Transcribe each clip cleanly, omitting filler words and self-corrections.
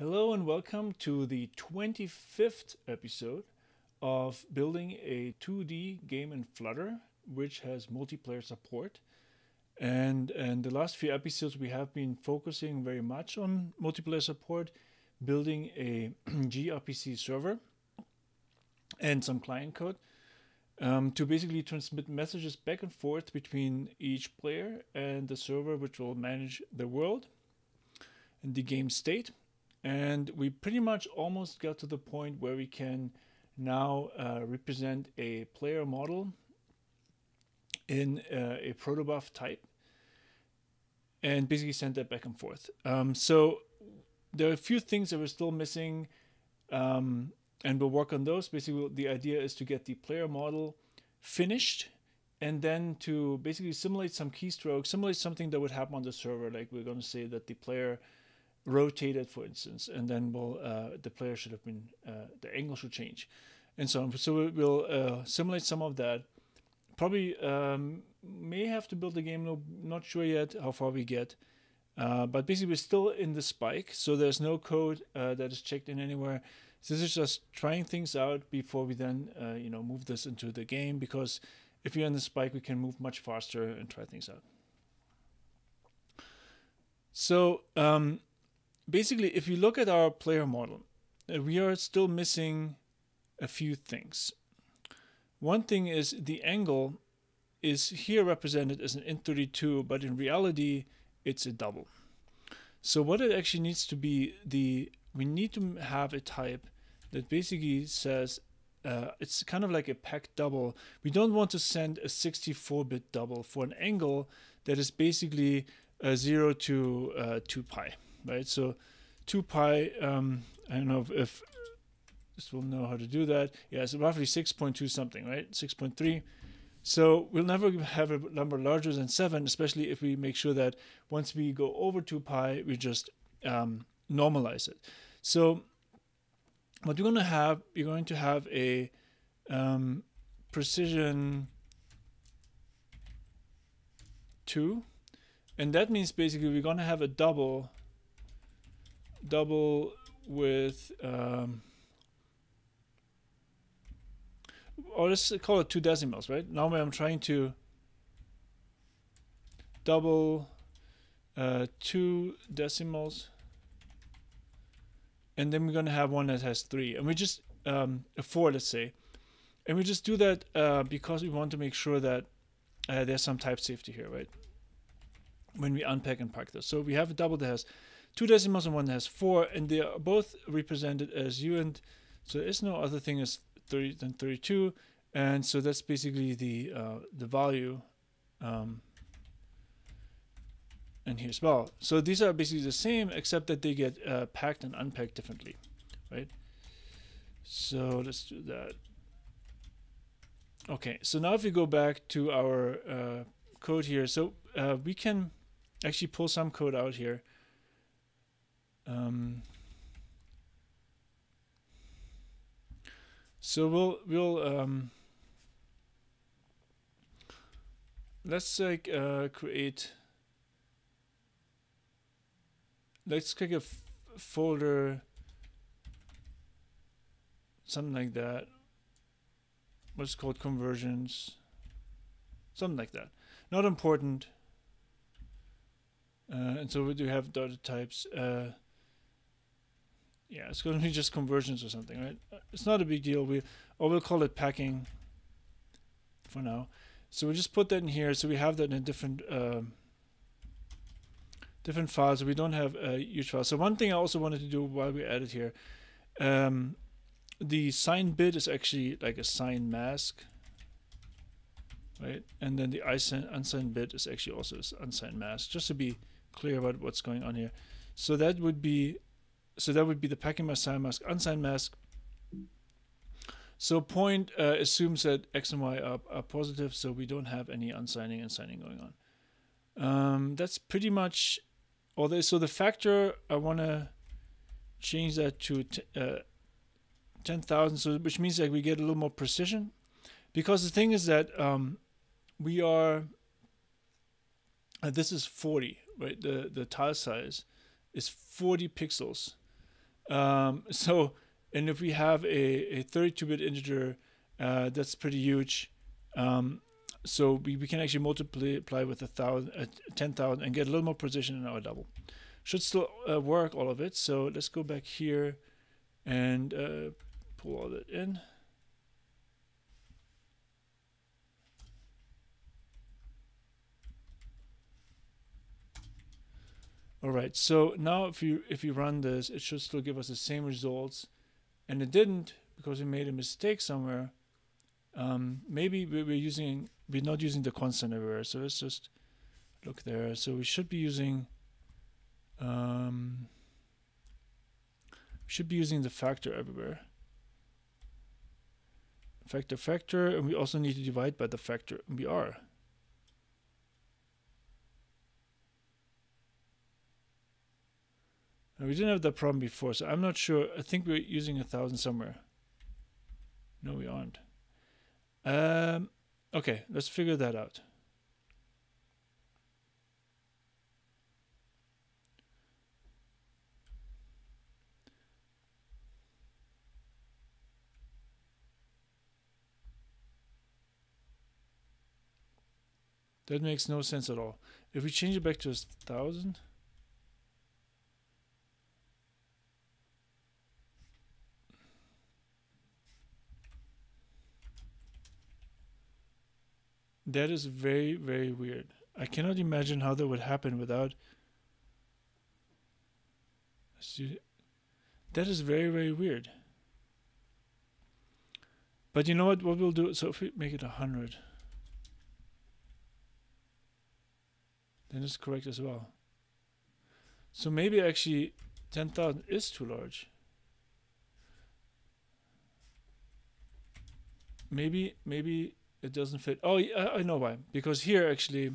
Hello and welcome to the 25th episode of building a 2D game in Flutter, which has multiplayer support. And in the last few episodes, we have been focusing very much on multiplayer support, building a gRPC server and some client code to basically transmit messages back and forth between each player and the server, which will manage the world and the game state. And we pretty much almost got to the point where we can now represent a player model in a protobuf type and basically send that back and forth. So there are a few things that we're still missing, and we'll work on those. Basically, the idea is to get the player model finished and then to basically simulate some keystrokes, simulate something that would happen on the server. Like we're going to say that the player rotated, for instance, and then the player should have been, the angle should change, and so on. So we'll simulate some of that. Probably may have to build the game. No, not sure yet how far we get. But basically, we're still in the spike, so there's no code that is checked in anywhere. So this is just trying things out before we then, move this into the game. Because if you're in the spike, we can move much faster and try things out. So basically, if you look at our player model, we are still missing a few things. One thing is the angle is here represented as an int32, but in reality, it's a double. So what it actually needs to be, we need to have a type that basically says, it's kind of like a packed double. We don't want to send a 64-bit double for an angle that is basically 0 to 2 pi. Right, so 2 pi, I don't know if this will know how to do that. Yeah, it's roughly 6.2 something, right? 6.3. So we'll never have a number larger than 7, especially if we make sure that once we go over 2 pi, we just normalize it. So what you're going to have a precision 2, and that means basically we're going to have a double with or let's call it 2 decimals, right? Now I'm trying to double 2 decimals, and then we're going to have one that has 3, and we just a 4, let's say, and we just do that because we want to make sure that there's some type safety here, right? When we unpack and pack this, so we have a double that has 2 decimals and one that has 4, and they are both represented as uint. So there is no other thing as 30 than 32, and so that's basically the value. And here as well. So these are basically the same, except that they get packed and unpacked differently, right? So let's do that. Okay, so now if we go back to our code here, so we can actually pull some code out here. So we'll let's like create. Let's click a folder, something like that. What's called conversions, something like that. Not important. And so we do have data types. Yeah, it's going to be just conversions or something, right? It's not a big deal. We'll call it packing for now. So we just put that in here. So we have that in a different file. So we don't have a huge file. So one thing I also wanted to do while we added here, the sign bit is actually like a sign mask, right? And then the unsigned bit is actually also an unsigned mask, just to be clear about what's going on here. So that would be the packing mask, sign mask, unsigned mask. So point assumes that x and y are positive, so we don't have any unsigning and signing going on. That's pretty much all there is. So the factor, I want to change that to 10,000, so which means that we get a little more precision. Because the thing is that we are, this is 40, right? The tile size is 40 pixels. So, and if we have a 32-bit integer, that's pretty huge. So we can actually multiply with 10,000 and get a little more precision in our double. Should still work, all of it. So let's go back here and pull all that in. All right, so now if you run this, it should still give us the same results, and it didn't because we made a mistake somewhere. Maybe we're not using the constant everywhere. So let's just look there. So we should be using the factor everywhere. Factor, and we also need to divide by the factor, and we are. And we didn't have that problem before, so I'm not sure. I think we're using 1,000 somewhere. No, we aren't. Okay, let's figure that out. That makes no sense at all. If we change it back to 1,000, that is very, very weird. I cannot imagine how that would happen without. That is very, very weird. But you know what we'll do? So if we make it 100, then it's correct as well. So maybe actually 10,000 is too large. Maybe it doesn't fit. Oh, yeah, I know why. Because here actually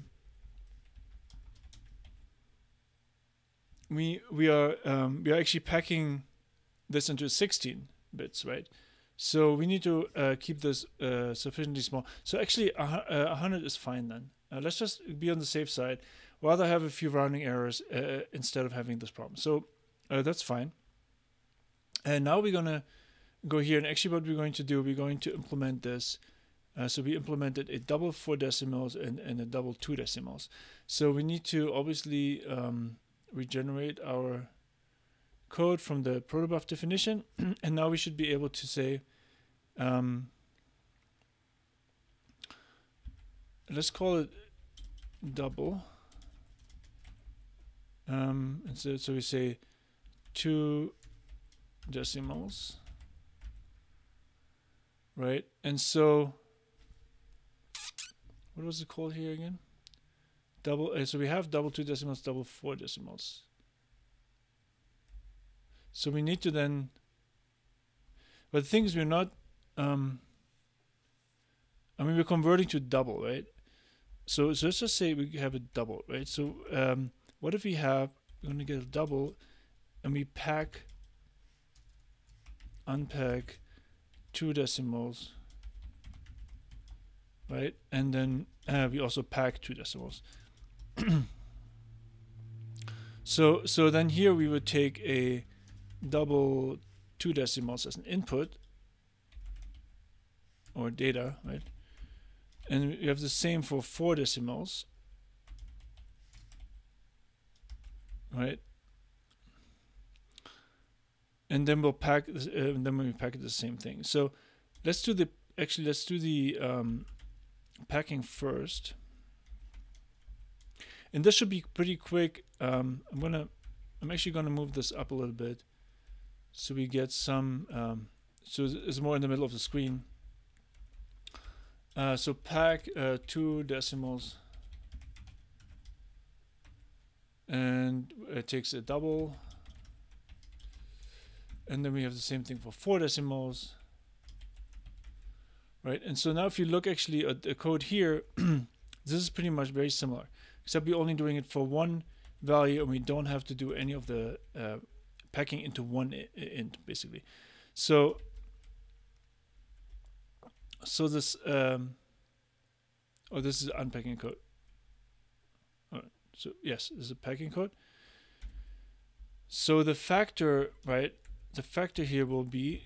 we are actually packing this into 16 bits, right? So we need to keep this sufficiently small. So actually 100 is fine then. Let's just be on the safe side. Rather have a few rounding errors instead of having this problem. So that's fine. And now we're gonna go here, and actually what we're going to do, we're going to implement this. So we implemented a double 4 decimals and a double 2 decimals. So we need to obviously regenerate our code from the protobuf definition, and now we should be able to say, let's call it double. And so we say 2 decimals, right? And so what was it called here again? Double. So we have double 2 decimals, double 4 decimals. So we need to then. But the thing is, we're not. I mean, we're converting to double, right? So let's just say we have a double, right? So what if we're going to get a double, and we unpack 2 decimals, right? And then we also pack 2 decimals. So then here we would take a double 2 decimals as an input or data, right? And we have the same for 4 decimals, right? And then we'll pack this, and then when we pack it, the same thing. So let's do the packing first, and this should be pretty quick. I'm actually gonna move this up a little bit so we get some. So it's more in the middle of the screen. So pack 2 decimals, and it takes a double, and then we have the same thing for 4 decimals, right? And so now if you look actually at the code here, this is pretty much very similar, except we're only doing it for one value, and we don't have to do any of the packing into one int, basically. So this this is unpacking code. All right. So yes, this is a packing code. So the factor, right? the factor here will be,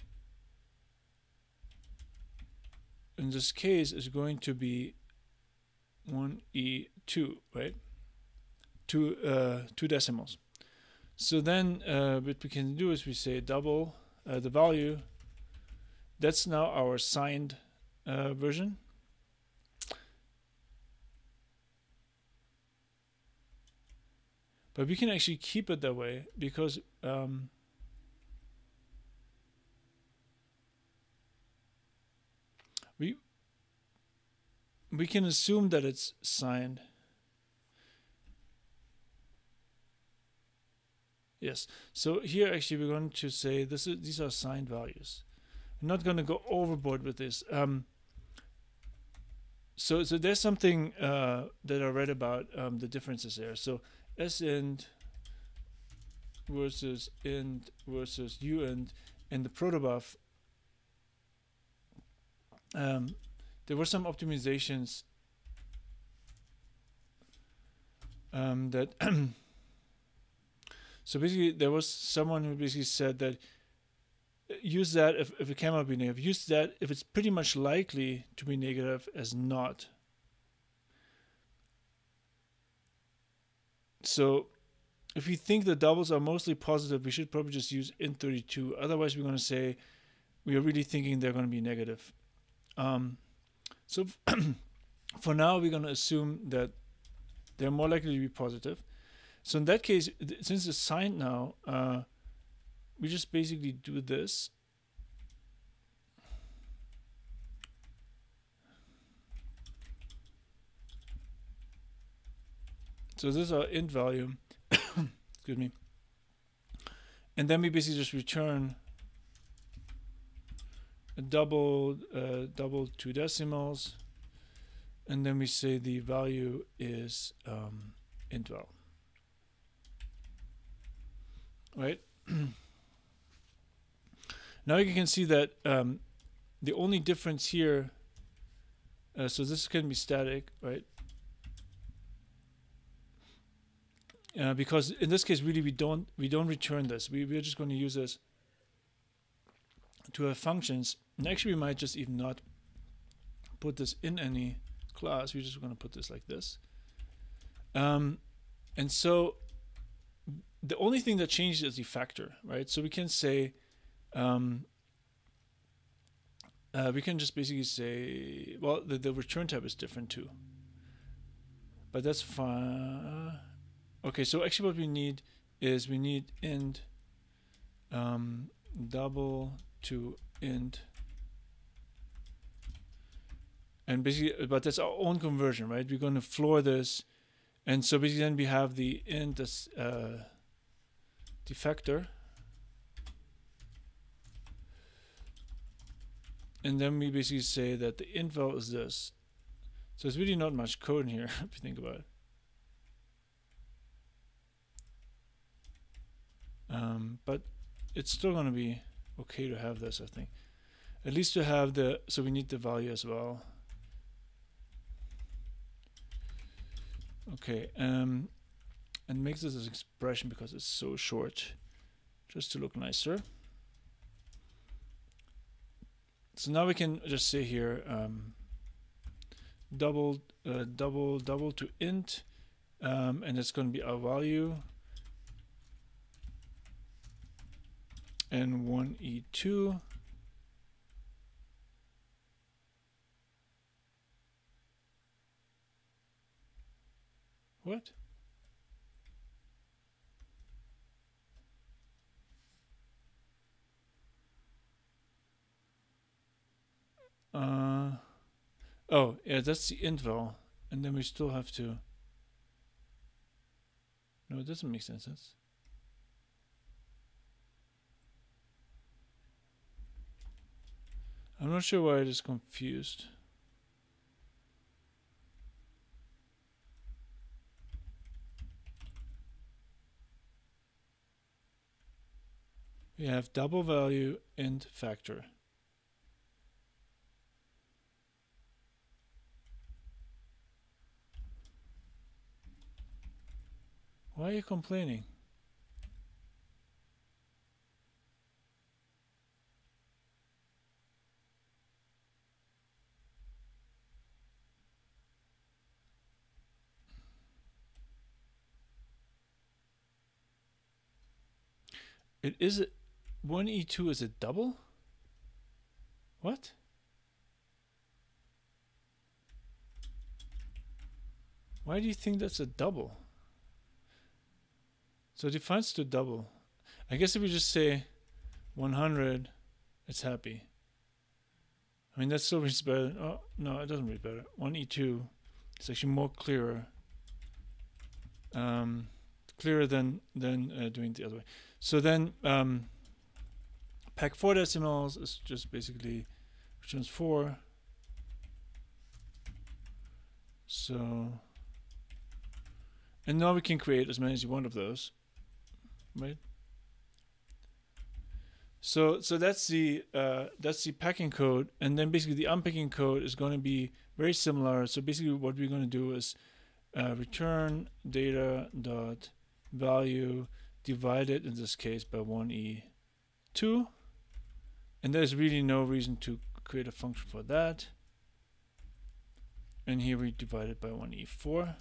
in this case, is going to be 1e2, right? Two decimals. So then what we can do is we say double the value. That's now our signed version. But we can actually keep it that way because we can assume that it's signed. Yes. So here actually we're going to say these are signed values. I'm not going to go overboard with this. So there's something that I read about the differences there. So sint versus int versus uint in the protobuf. There were some optimizations that so basically there was someone who basically said that use that if it cannot be negative, use that if it's pretty much likely to be negative as not. So if we think the doubles are mostly positive, we should probably just use int32. Otherwise we're going to say we are really thinking they're going to be negative. So for now we're going to assume that they're more likely to be positive. So in that case, since it's signed now, we just basically do this. So this is our int value. Excuse me. And then we basically just return a double two decimals, and then we say the value is int val. Right? Now you can see that the only difference here, so this can be static, right? Because in this case, really, we don't return this. We're just going to use this to have functions. And actually, we might just even not put this in any class. We're just going to put this like this. And so the only thing that changes is the factor, right? So we can say, we can just basically say, well, the return type is different too. But that's fine. Okay, so actually what we need is we need int double to int, and basically, but that's our own conversion, right? We're going to floor this, and so basically then we have the int as the factor, and then we basically say that the int val is this. So it's really not much code in here if you think about it. But it's still going to be okay to have this, I think. At least to have the, so we need the value as well. Okay, and makes this as expression because it's so short, just to look nicer. So now we can just say here double to int, and it's going to be our value. And 1e2 what? Oh yeah, that's the int val, and then we still have to, no, it doesn't make sense. I'm not sure why it is confused. We have double value int factor. Why are you complaining? It is 1E2 is a double? What? Why do you think that's a double? So it defines to double. I guess if we just say 100, it's happy. I mean, that still reads better. Oh, no, it doesn't read better. 1E2 is actually more clearer. Clearer than doing the other way. So then pack 4 decimals is just basically returns 4. So, and now we can create as many as you want of those, right? So that's the packing code, and then basically the unpacking code is going to be very similar. So basically, what we're going to do is return data dot value divided in this case by 1e2, and there's really no reason to create a function for that. And here we divide it by 1e4.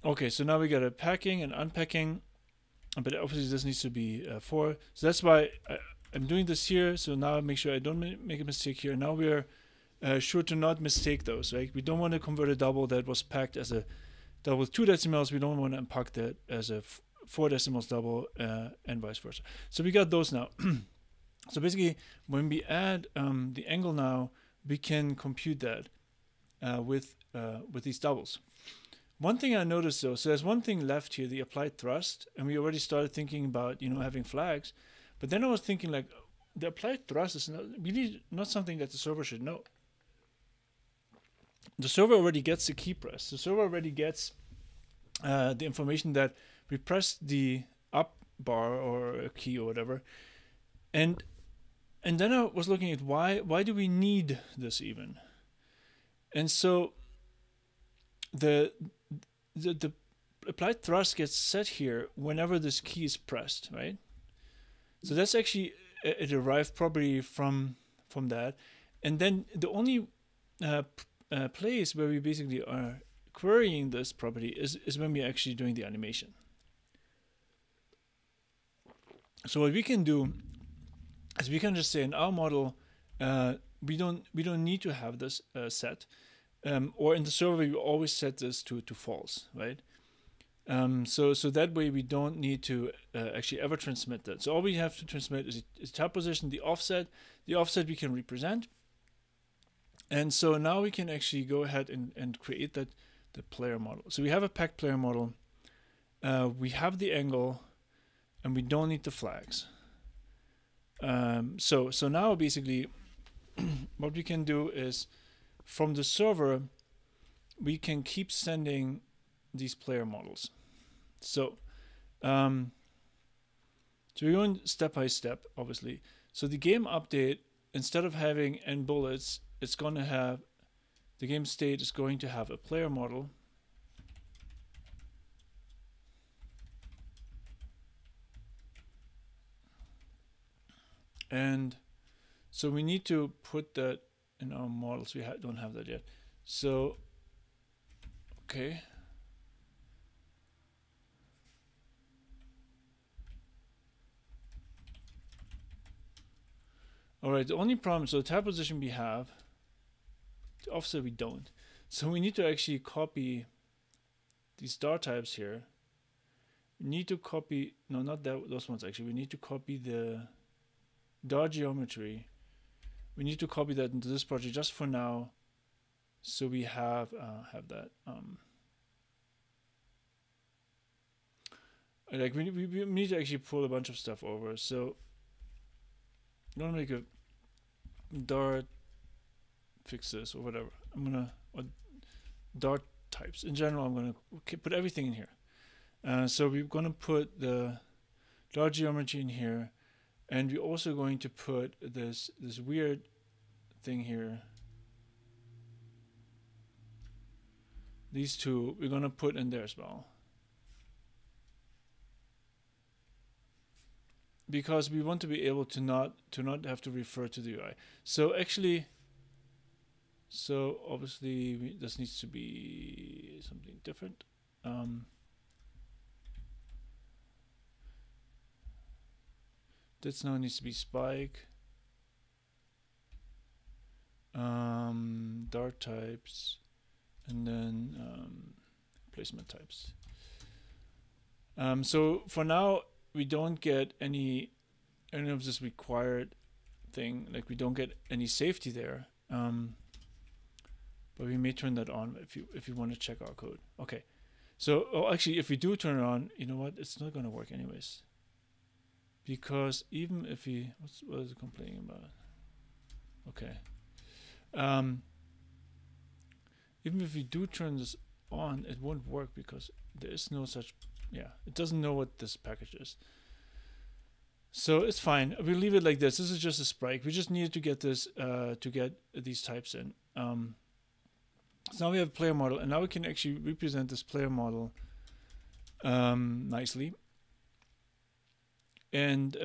Okay, so now we got a packing and unpacking, but obviously this needs to be 4. So that's why I'm doing this here. So now I make sure I don't make a mistake here. Now we're sure to not mistake those, right? We don't want to convert a double that was packed as a double with 2 decimals. We don't want to unpack that as a 4 decimals double and vice versa. So we got those now. So basically, when we add the angle now, we can compute that with these doubles. One thing I noticed though, so there's one thing left here, the applied thrust, and we already started thinking about having flags, but then I was thinking like the applied thrust is really not something that the server should know. The server already gets the key press. The server already gets the information that we pressed the up bar or a key or whatever, and then I was looking at why do we need this even, and so the applied thrust gets set here whenever this key is pressed, right? So that's actually a derived property from that, and then the only place where we basically are querying this property is when we're actually doing the animation. So what we can do is we can just say in our model we don't need to have this set, or in the server we always set this to false, right? So that way we don't need to actually ever transmit that. So all we have to transmit is tab position, the offset. The offset we can represent, and so now we can actually go ahead and create the player model. So we have a packed player model, we have the angle, and we don't need the flags. So now basically what we can do is from the server we can keep sending these player models. So so we're going step by step, obviously. So the game update, instead of having n bullets, it's going to have, the game state is going to have a player model. And so we need to put that in our models. We don't have that yet. So, okay. All right, the only problem, so the tab position we have, the offset we don't. So we need to actually copy these star types here. We need to copy, no, not those ones actually. We need to copy the dot geometry. We need to copy that into this project just for now, so we have that. Like we need to actually pull a bunch of stuff over. So I'm gonna make a dart fix this or whatever. I'm gonna dart types in general. I'm gonna put everything in here. So we're gonna put the dart geometry in here. And we're also going to put this weird thing here. These two we're going to put in there as well, because we want to be able to not have to refer to the UI. So actually, so obviously this needs to be something different. This now needs to be spike. Dart types, and then placement types. So for now, we don't get any of this required thing. Like we don't get any safety there. But we may turn that on if you want to check our code. Okay. So actually, if we do turn it on, you know what? It's not going to work anyways. Because even if we, what is it complaining about? Okay. Even if we do turn this on, it won't work because there is no such, it doesn't know what this package is. So it's fine. We'll leave it like this. This is just a sprite. We just needed to get this, to get these types in. So now we have a player model, and now we can actually represent this player model nicely. And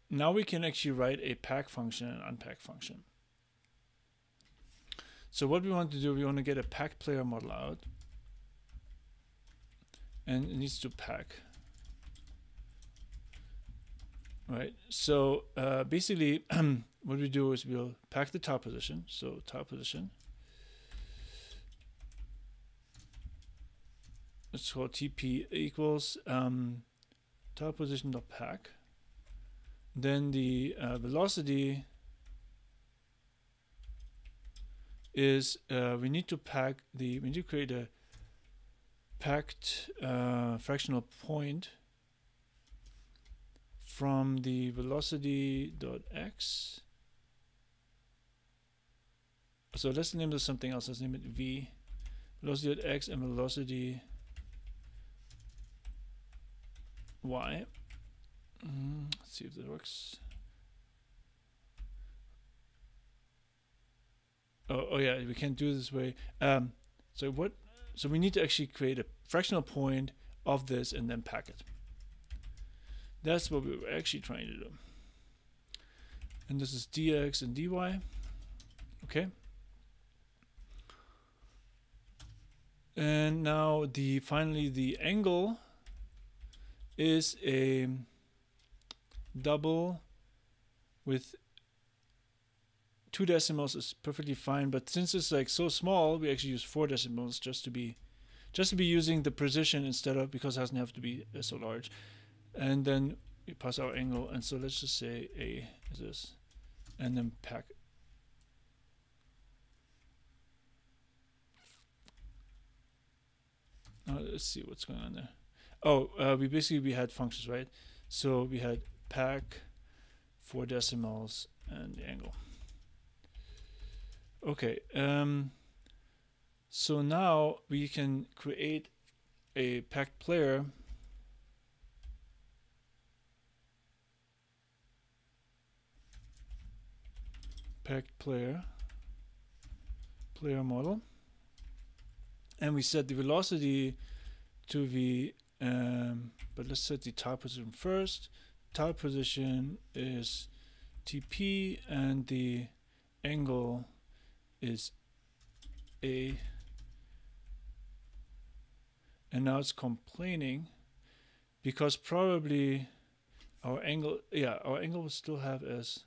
now we can actually write a pack function and unpack function. So what we want to do, we want to get a pack player model out, and it needs to pack. Right. So basically, what we do is we'll pack the top position. So top position. It's called TP equals top position dot pack. Then the velocity is we need to create a packed fractional point from the velocity dot x. So let's name this something else. Let's name it v. Velocity dot x and velocity y. Let's see if that works. Oh yeah, we can't do it this way. So we need to actually create a fractional point of this and then pack it. That's what we were actually trying to do. And this is dx and dy. Okay. And now finally the angle is a double with 2 decimals is perfectly fine, but since it's like so small, we actually use 4 decimals just to be using the precision instead of, because it doesn't have to be so large. And then we pass our angle, and so let's just say a is this, and then pack. Let's see what's going on there. Oh, we had functions, right? So we had pack, 4 decimals, and the angle. Okay, so now we can create a packed player player model, and we set the velocity to the but let's set the top position first. Top position is TP and the angle is A, and now it's complaining because probably our angle will still have as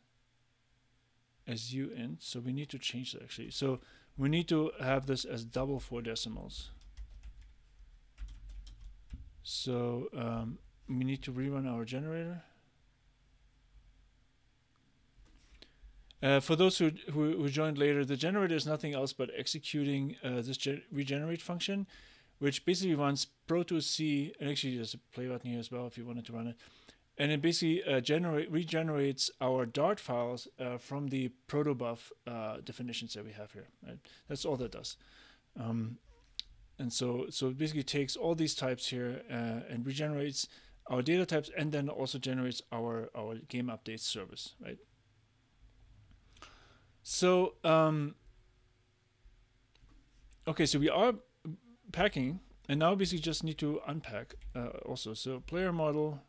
U in, so we need to change that actually. So we need to have this as double 4 decimals. So we need to rerun our generator. For those who joined later, the generator is nothing else but executing this regenerate function, which basically runs Proto-C, and actually there's a play button here as well if you wanted to run it. And it basically regenerates our Dart files from the protobuf definitions that we have here. Right? That's all that does. And so it basically takes all these types here and regenerates our data types, and then also generates our game updates service, right? So okay, so we are packing, and now we basically just need to unpack also. So player model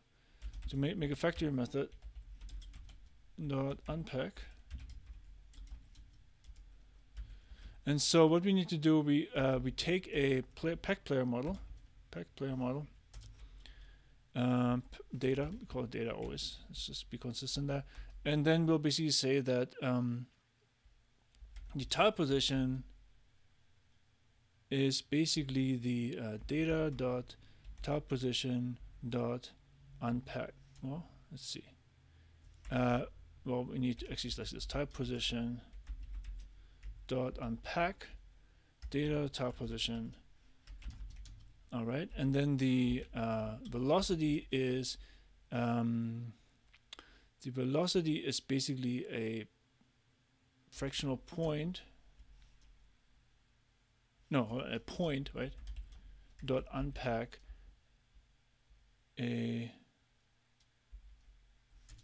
to make a factory method dot unpack. And so what we need to do, we take a pack player model, data. We call it data always. Let's just be consistent there. And then we'll basically say that the tile position is basically the data dot tile position dot unpack. Well, let's see. Well, we need to actually select this tile position dot unpack data tile position. All right, and then the velocity is basically a fractional point. No, a point, right? Dot unpack a.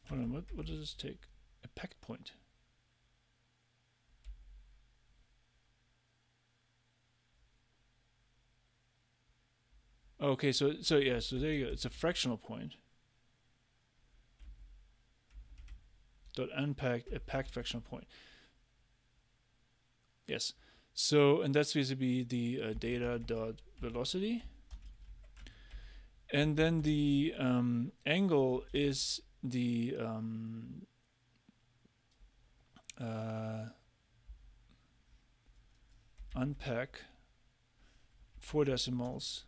Hold on, what does this take? A packed point. Okay, so there you go. It's a fractional point. Dot unpack a packed fractional point. Yes. So, and that's basically the data dot velocity. And then the angle is the unpack 4 decimals.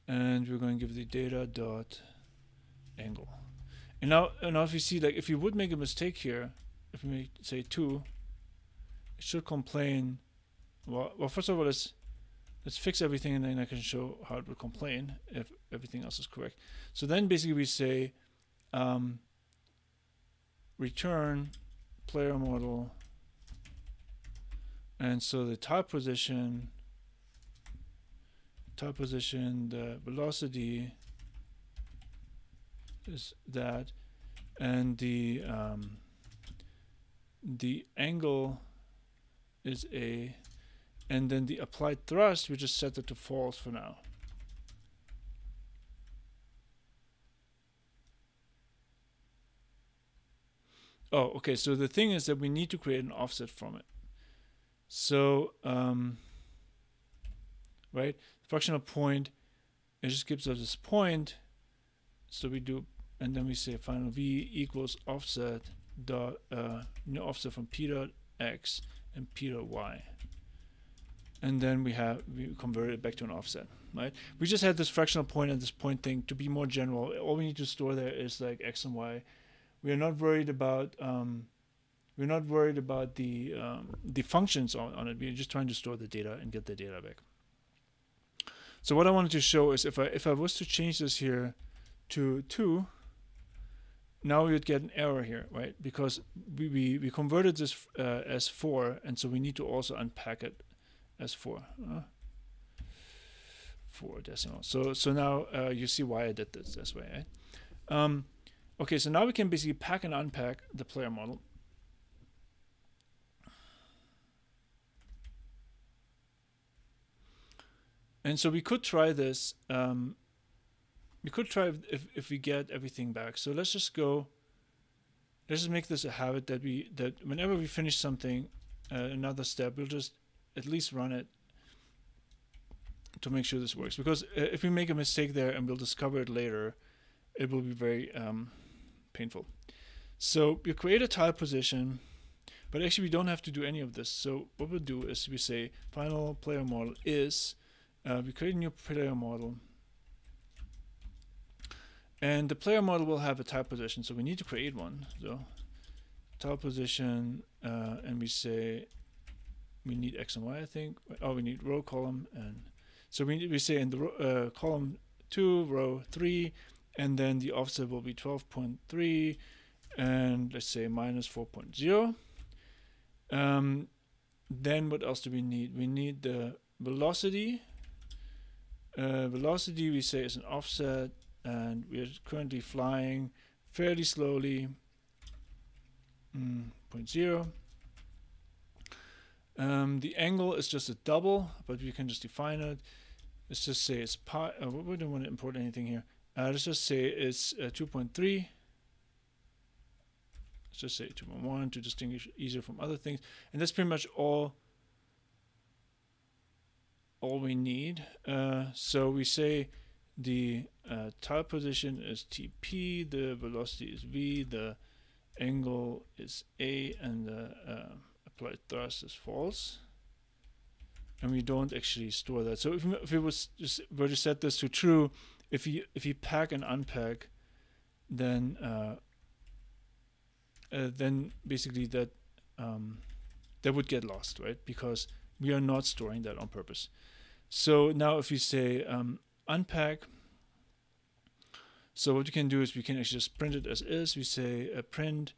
And we're going to give the data dot angle. And now if you see, like, if you would make a mistake here, if we say 2, it should complain. Well, first of all, let's fix everything, and then I can show how it would complain if everything else is correct. So then basically we say return player model, and so the tile position, the velocity is that, and the angle is a, and then the applied thrust, we just set it to false for now. Oh, okay, so the thing is that we need to create an offset from it. So, right, fractional point, it just gives us this point. So we do, and then we say final v equals offset dot offset from p dot x and p dot y, and then we convert it back to an offset. Right? We just had this fractional point and this point thing to be more general. All we need to store there is like x and y. We are not worried about the functions on it. We're just trying to store the data and get the data back. So what I wanted to show is if I was to change this here to 2, now we would get an error here, right? Because we converted this as 4, and so we need to also unpack it as 4. 4 decimals. So now you see why I did this way, right? Okay, so now we can basically pack and unpack the player model. And so we could try this. We could try if we get everything back. So let's just make this a habit that whenever we finish something, another step, we'll just at least run it to make sure this works. Because if we make a mistake there and we'll discover it later, it will be very painful. So we create a tile position, but actually we don't have to do any of this. So what we'll do is we say final player model is, we create a new player model, and the player model will have a tile position, so we need to create one. So tile position, and we say we need x and y, I think. Oh, we need row, column, and so we say in the column 2, row 3, and then the offset will be 12.3, and let's say minus 4.0. Then what else do we need? We need the velocity. Velocity we say is an offset, and we are currently flying fairly slowly. 0.0. The angle is just a double, but we can just define it. Let's just say it's pi. We don't want to import anything here. Let's just say it's 2.3. Let's just say 2.1 to distinguish easier from other things. And that's pretty much all we need. So we say the tile position is TP, the velocity is V, the angle is A, and the applied thrust is false. And we don't actually store that. So if it was just were to set this to true, if you pack and unpack, then basically that would get lost, right? Because we are not storing that on purpose. So now if you say unpack, so what we can do is we can actually just print it as is. We say print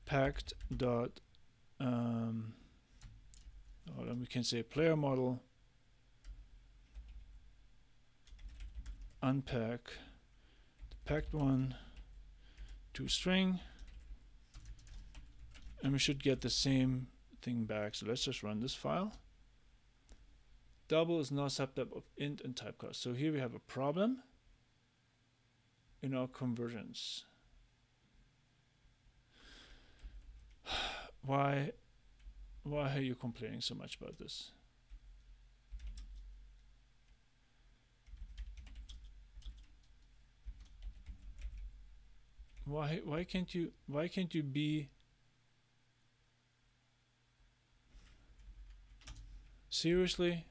packed dot we can say player model unpack the packed one to string, and we should get the same thing back. So let's just run this file. Double is not subtype of int and typecast. So here we have a problem in our conversions. Why are you complaining so much about this? Why can't you be seriously?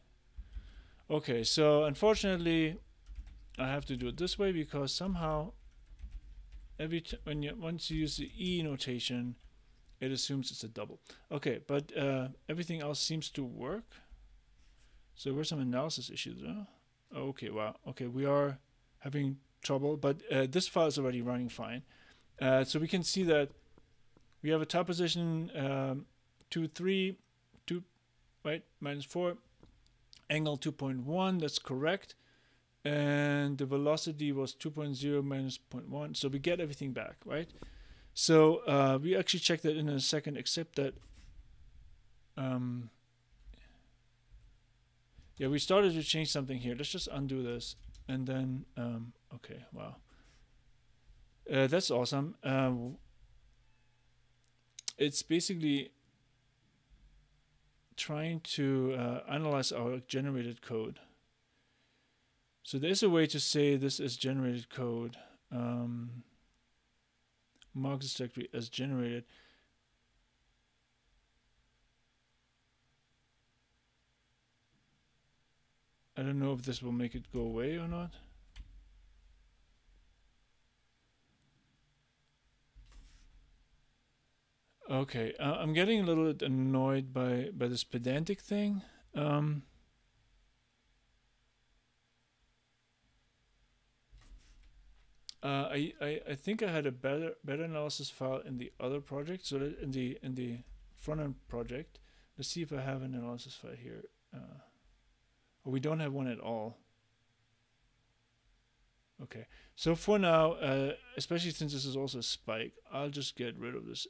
Okay, so unfortunately I have to do it this way because somehow once you use the E notation, it assumes it's a double. Okay, but everything else seems to work. So there's some analysis issues, huh? Okay, wow. Okay, we are having trouble, but this file is already running fine. So we can see that we have a top position 2, 3, 2, right, -4, angle 2.1, that's correct. And the velocity was 2.0 minus 0.1, so we get everything back, right? So we actually check that in a second, except that yeah, we started to change something here. Let's just undo this, and then okay, wow, that's awesome. It's basically trying to analyze our generated code. So there's a way to say this is generated code. Mark this directory as generated. I don't know if this will make it go away or not. Okay, I'm getting a little bit annoyed by this pedantic thing. I think I had a better analysis file in the other project, so that in the front end project. Let's see if I have an analysis file here. Oh, we don't have one at all. Okay, so for now, especially since this is also a spike, I'll just get rid of this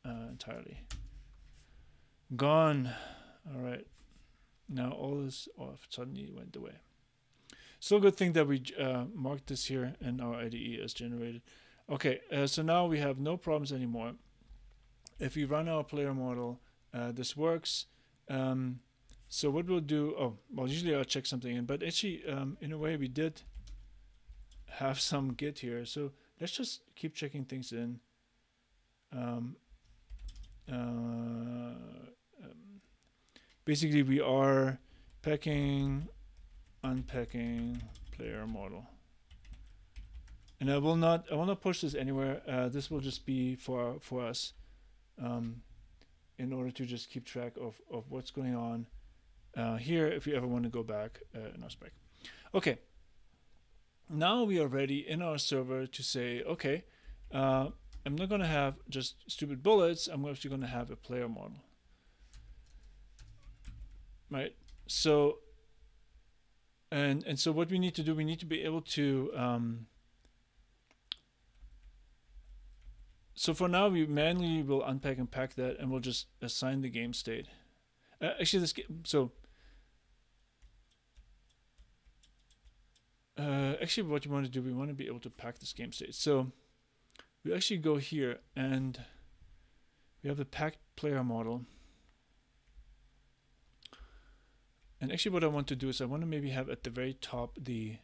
entirely. Gone. All right. Now all this suddenly went away. So good thing that we marked this here in our IDE as generated. Okay, so now we have no problems anymore. If we run our player model, this works. So what we'll do, oh, well, usually I'll check something in, but actually, in a way, we did have some Git here. So let's just keep checking things in. Basically, we are packing, unpacking player model, and I will not push this anywhere. This will just be for us, in order to just keep track of what's going on here. If you ever want to go back in our spec. Okay. Now we are ready in our server to say, okay, I'm not going to have just stupid bullets. I'm actually going to have a player model, right? So. And so what we need to do, we need to be able to, so for now we manually will unpack and pack that, and we'll just assign the game state. Actually, actually what you want to do, we want to be able to pack this game state. So we actually go here and we have the packed player model. And actually what I want to do is I want to maybe have at the very top the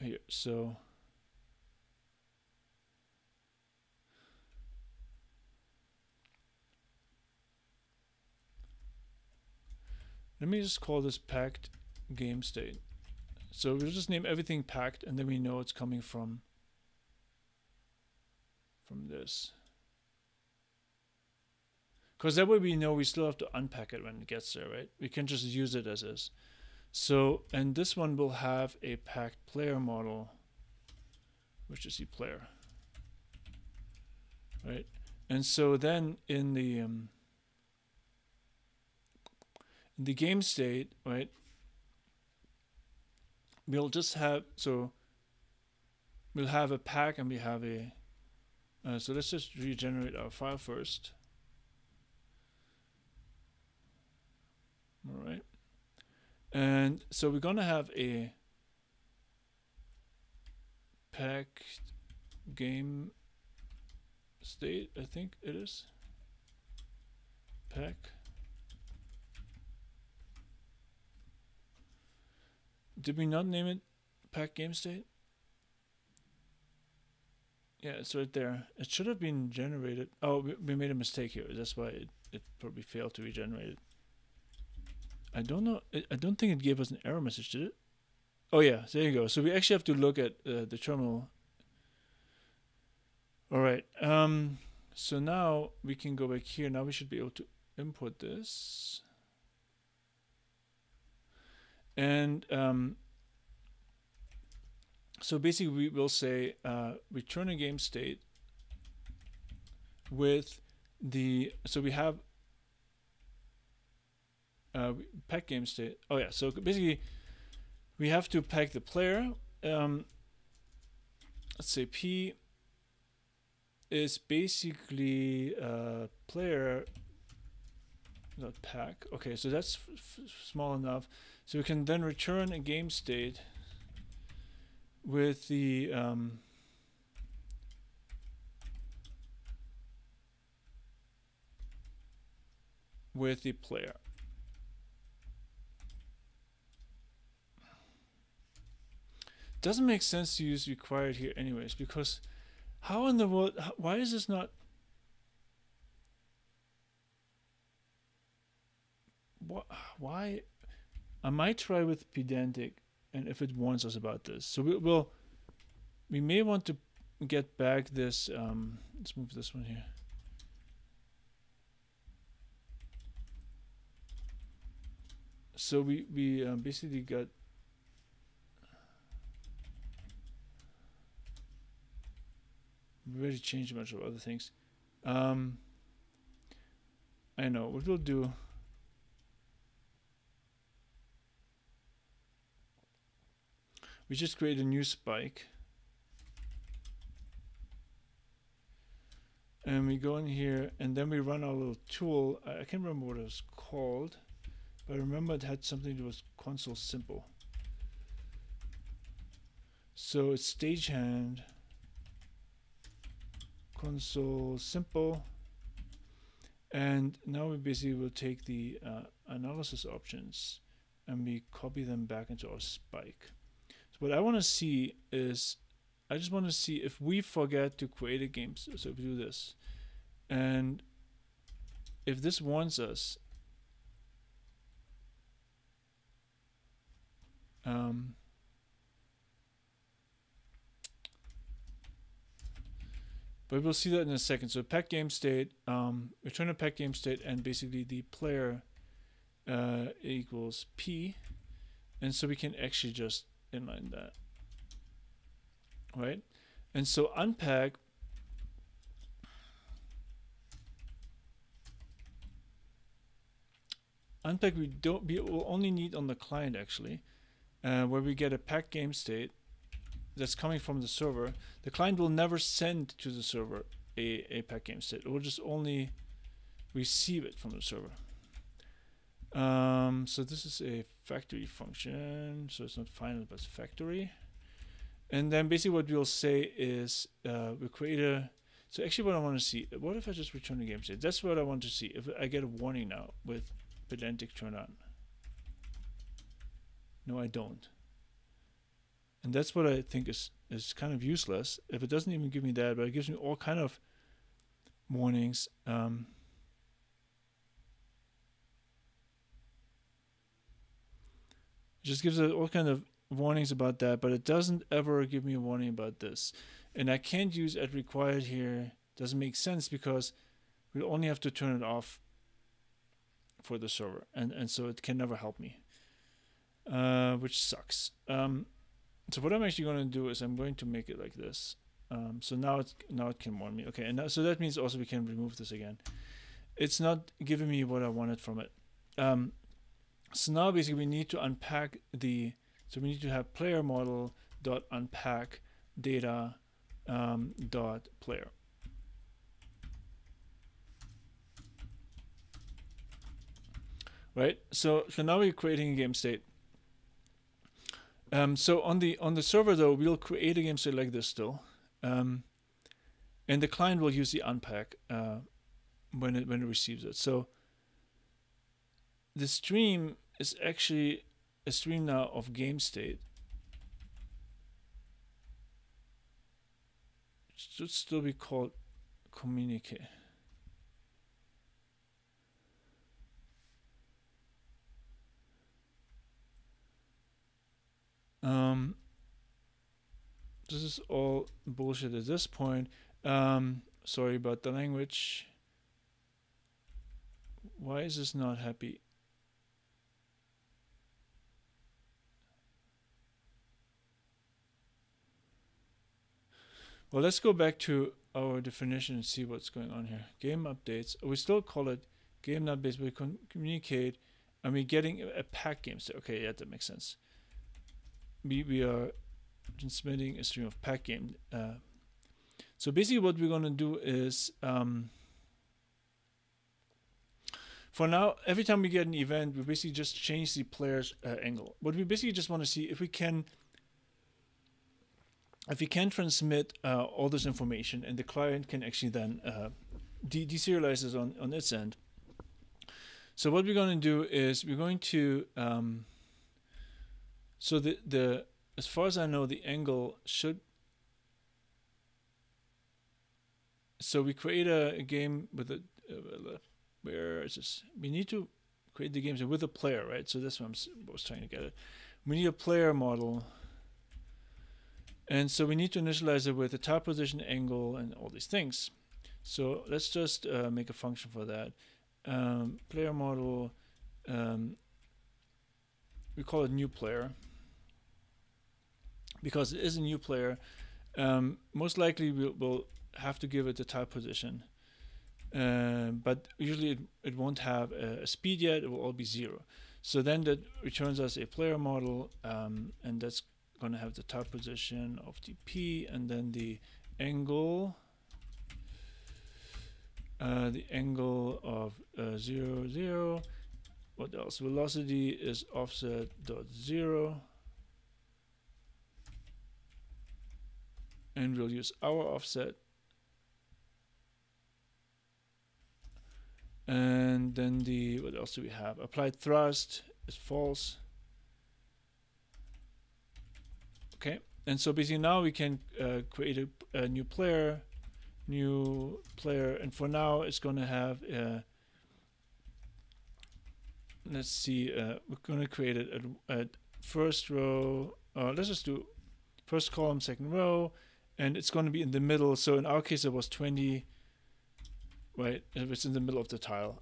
here. So let me just call this packed game state. So we'll just name everything packed, and then we know it's coming from this. Because that way we know we still have to unpack it when it gets there, right? We can just use it as is. So, and this one will have a packed player model, which is the player, right? And so then in the game state, right, we'll just have, so we'll have a pack and we have a, so let's just regenerate our file first. All right. And so we're going to have a packed game state, I think it is. Pack. Did we not name it pack game state? Yeah, it's right there. It should have been generated. Oh, we made a mistake here. That's why it probably failed to regenerate it. I don't know. I don't think it gave us an error message, did it? Oh yeah, there you go. So we actually have to look at the terminal. All right. So now we can go back here. Now we should be able to import this. And so basically we will say return a game state with the, so we have pack game state. Oh yeah, so basically we have to pack the player. Let's say P is basically player dot pack. Okay, so that's small enough. So we can then return a game state with the player. Doesn't make sense to use required here anyways, because how in the world, why is this not, why? I might try with pedantic, and if it warns us about this. So we may want to get back this, let's move this one here. So we basically got, we already changed a bunch of other things. I know what we'll do. We just create a new spike. And we go in here and then we run our little tool. I can't remember what it was called, but I remember it had something that was console simple. So it's stagehand console simple. And now we basically will take the analysis options and we copy them back into our spike. What I want to see is, I just want to see if we forget to create a game. So if we do this, and if this warns us, but we'll see that in a second. So pack game state, return a pack game state, and basically the player equals P, and so we can actually just inline that, right? And so unpack we will only need on the client actually, where we get a pack game state that's coming from the server. The client will never send to the server a pack game state. It will just only receive it from the server. So this is a factory function, so it's not final but it's factory. And then basically what we'll say is we create a, so actually what I want to see, what if I just return the game state? That's what I want to see. If I get a warning now with pedantic turned on. No, I don't. And that's what I think is kind of useless. If it doesn't even give me that, but it gives me all kind of warnings. It just gives it all kind of warnings about that, but it doesn't ever give me a warning about this. And I can't use at required here. Doesn't make sense because we only have to turn it off for the server, and so it can never help me, which sucks. So what I'm actually going to do is I'm going to make it like this. So now it can warn me. Okay, and now, so that means also we can remove this again. It's not giving me what I wanted from it. So now basically we need to unpack the. So we need to have player model dot unpack data dot player. Right. So now we're creating a game state. So on the server though, we'll create a game state like this still, and the client will use the unpack when it receives it. So the stream is actually a stream now of game state. It should still be called communicate. This is all bullshit at this point. Sorry about the language. Why is this not happy? Well, let's go back to our definition and see what's going on here. Game updates. We still call it game updates. We can communicate, and we're getting a pack game state. Okay, yeah, that makes sense. We are transmitting a stream of pack game. So basically what we're going to do is, for now, every time we get an event, we basically just change the player's angle. What we basically just want to see if we can transmit all this information, and the client can actually then deserialize this on its end. So what we're going to do is we're going to so the as far as I know, the angle should. So we create a game with a where is this? We need to create the games with a player, right? So that's what I was trying to get at. We need a player model, and so we need to initialize it with the top position, angle, and all these things. So let's just make a function for that. Player model. We call it new player, because it is a new player. Most likely we'll have to give it the type position, but usually it won't have a speed yet. It will all be 0. So then that returns us a player model, and that's going to have the type position of the P, and then the angle of 0, 0. What else? Velocity is offset dot 0. And we'll use our offset. And then what else do we have? Applied thrust is false. Okay, and so basically now we can create a new player, and for now it's going to have, let's see, we're going to create it at first row, let's just do first column, second row, and it's going to be in the middle. So in our case it was 20, right? It was in the middle of the tile.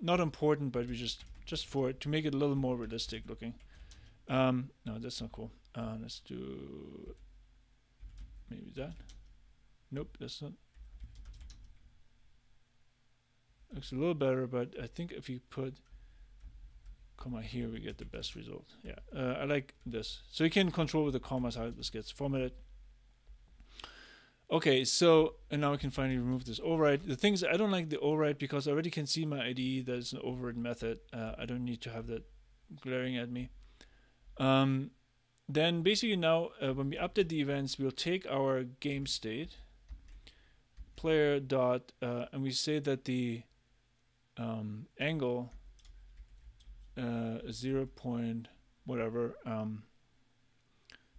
Not important, but we just for it to make it a little more realistic looking. No, that's not cool. Let's do maybe that. Nope, that's not. Looks a little better, but I think if you put comma here, we get the best result. Yeah, I like this. So you can control with the commas how this gets formatted. Okay, so and now we can finally remove this override. The thing is, I don't like the override because I already can see my IDE. There's an override method. I don't need to have that glaring at me. Then basically now when we update the events, we'll take our game state player dot and we say that the angle 0 point whatever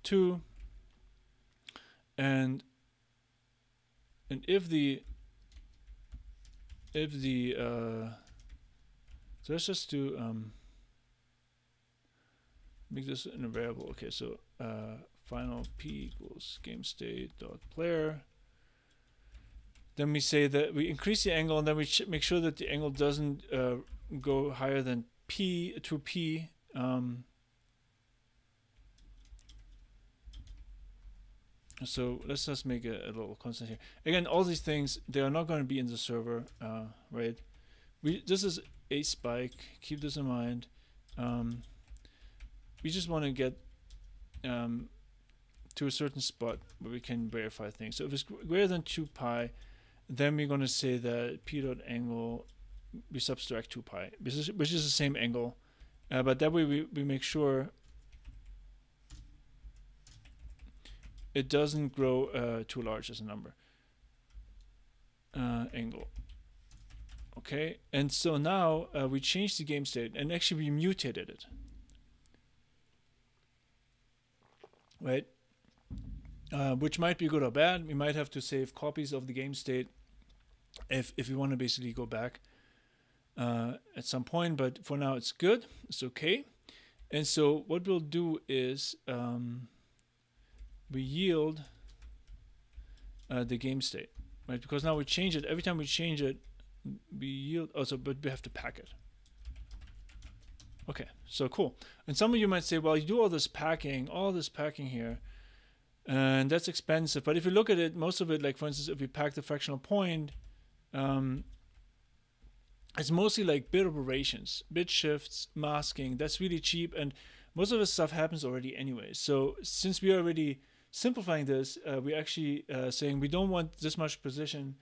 2, and if the so let's just do make this in a variable. Okay, so final p equals GameState dot player. Then we say that we increase the angle, and then we make sure that the angle doesn't go higher than p to p. So let's just make a little constant here. Again, all these things, they are not going to be in the server, right? This is a spike. Keep this in mind. We just want to get to a certain spot where we can verify things. So if it's greater than 2 pi, then we're going to say that p dot angle, we subtract 2 pi, which is the same angle. But that way we make sure it doesn't grow too large as a number. Angle. Okay, and so now we changed the game state, and actually we mutated it. Right? Which might be good or bad. We might have to save copies of the game state if we want to basically go back at some point, but for now it's good, it's okay. And so what we'll do is we yield the game state, right? Because now we change it. Every time we change it, we yield also, but we have to pack it. Okay, so cool. And some of you might say, well, you do all this packing here, and that's expensive. But if you look at it, most of it, like for instance, if we pack the fractional point, it's mostly like bit operations, bit shifts, masking. That's really cheap, and most of this stuff happens already anyway. So since we are already simplifying this, we're actually saying we don't want this much precision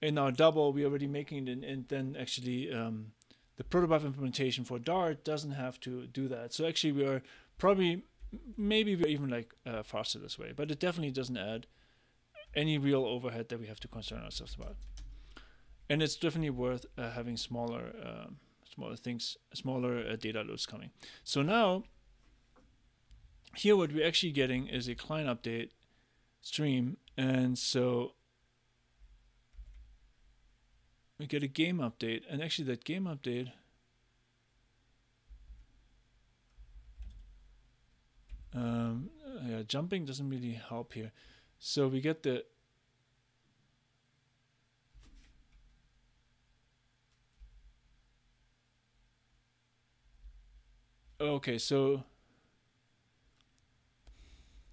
in our double. We're already making it, and then actually the protobuf implementation for Dart doesn't have to do that. So actually we are probably, maybe we're even like faster this way, but it definitely doesn't add any real overhead that we have to concern ourselves about. And it's definitely worth having smaller things, smaller data loads coming. So now, here what we're actually getting is a client update stream, and so we get a game update, and actually that game update yeah, jumping doesn't really help here. So we get the okay, so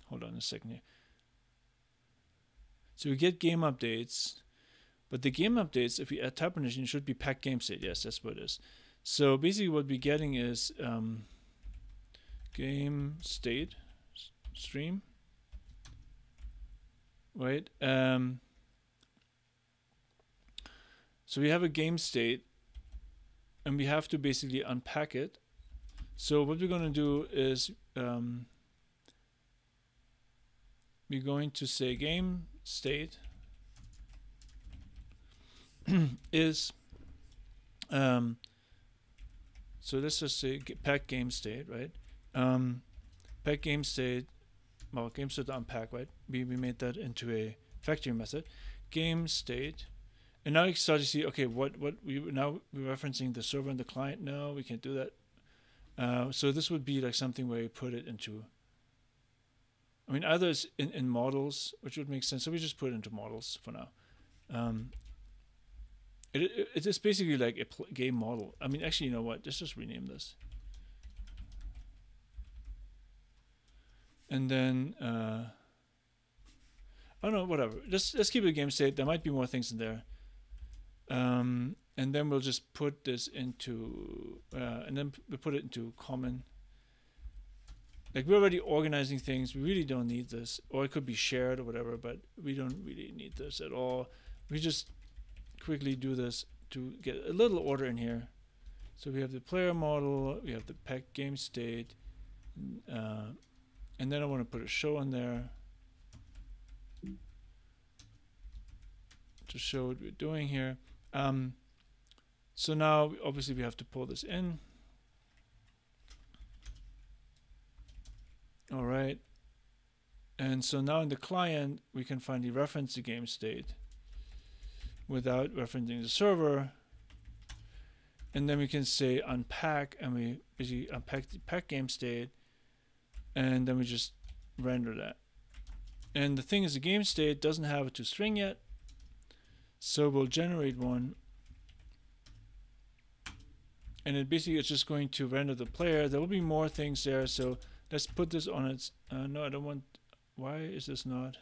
hold on a second here. So we get game updates, but the game updates, if we add type condition, should be packed game state. Yes, that's what it is. So basically what we're getting is game state stream, right? So we have a game state, and we have to basically unpack it. So what we're going to do is we're going to say game state is so let's just say pack game state, right? Pack game state, well, game state unpack, right? We made that into a factory method. Game state, and now you start to see, okay, what we now we're referencing the server and the client. No, we can't do that. So this would be like something where you put it into, I mean, either it's in models, which would make sense. So we just put it into models for now. It is basically like a game model. I mean, actually, you know what? Let's just rename this. And then, I don't know, whatever. Let's keep it a game state. There might be more things in there. And then we'll just put this into, and then we put it into common. Like, we're already organizing things. We really don't need this. Or it could be shared or whatever, but we don't really need this at all. We just quickly do this to get a little order in here. So we have the player model, we have the packed game state, and then I want to put a show in there to show what we're doing here. So now obviously we have to pull this in. All right. And so now in the client, we can finally reference the game state without referencing the server. And then we can say unpack, and we basically unpack the pack game state, and then we just render that. And the thing is, the game state doesn't have a toString yet, so we'll generate one. And it basically is just going to render the player. There will be more things there, so let's put this on its. No, I don't want. Why is this not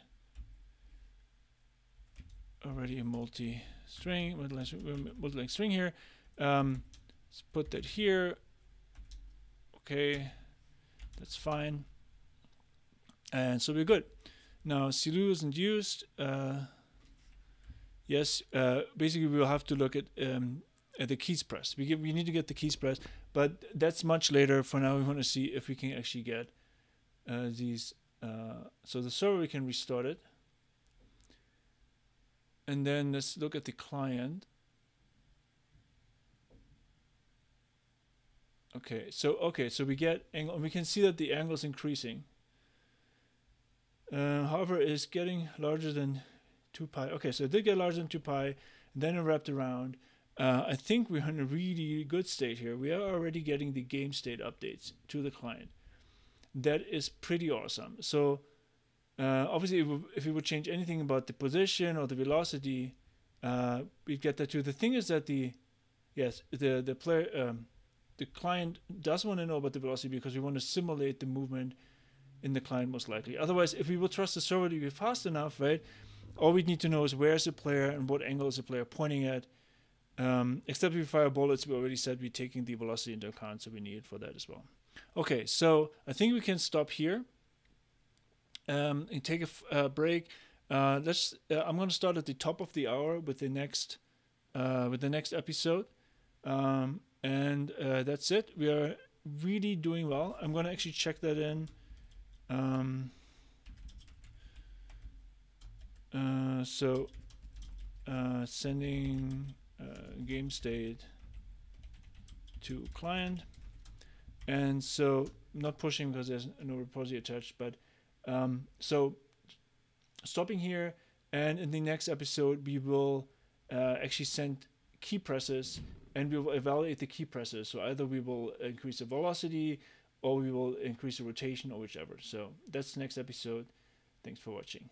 already a multi-string? Multi-length string here. Let's put that here. Okay, that's fine. And so we're good. Now, Silu isn't used. Yes, basically we'll have to look at the keys pressed. We need to get the keys pressed, but that's much later. For now, we want to see if we can actually get these. So the server, we can restart it. And then let's look at the client. Okay, so we get angle, and we can see that the angle is increasing. However, it's getting larger than 2 pi. Okay, so it did get larger than 2 pi, and then it wrapped around. I think we're in a really good state here. We are already getting the game state updates to the client. That is pretty awesome. So obviously, if we would change anything about the position or the velocity, we'd get that too. The thing is that the client does want to know about the velocity because we want to simulate the movement in the client most likely. Otherwise, if we will trust the server to be fast enough, right, all we need to know is where's the player and what angle is the player pointing at. Except if we fire bullets, we already said we're taking the velocity into account, so we need it for that as well. Okay, so I think we can stop here and take a break. I'm going to start at the top of the hour with the next episode. And that's it. We are really doing well. I'm going to actually check that in. Sending game state to client. And so I'm not pushing because there's no repository attached, but so stopping here, and in the next episode we will actually send key presses, and we will evaluate the key presses. So either we will increase the velocity, or we will increase the rotation, or whichever. So that's the next episode. Thanks for watching.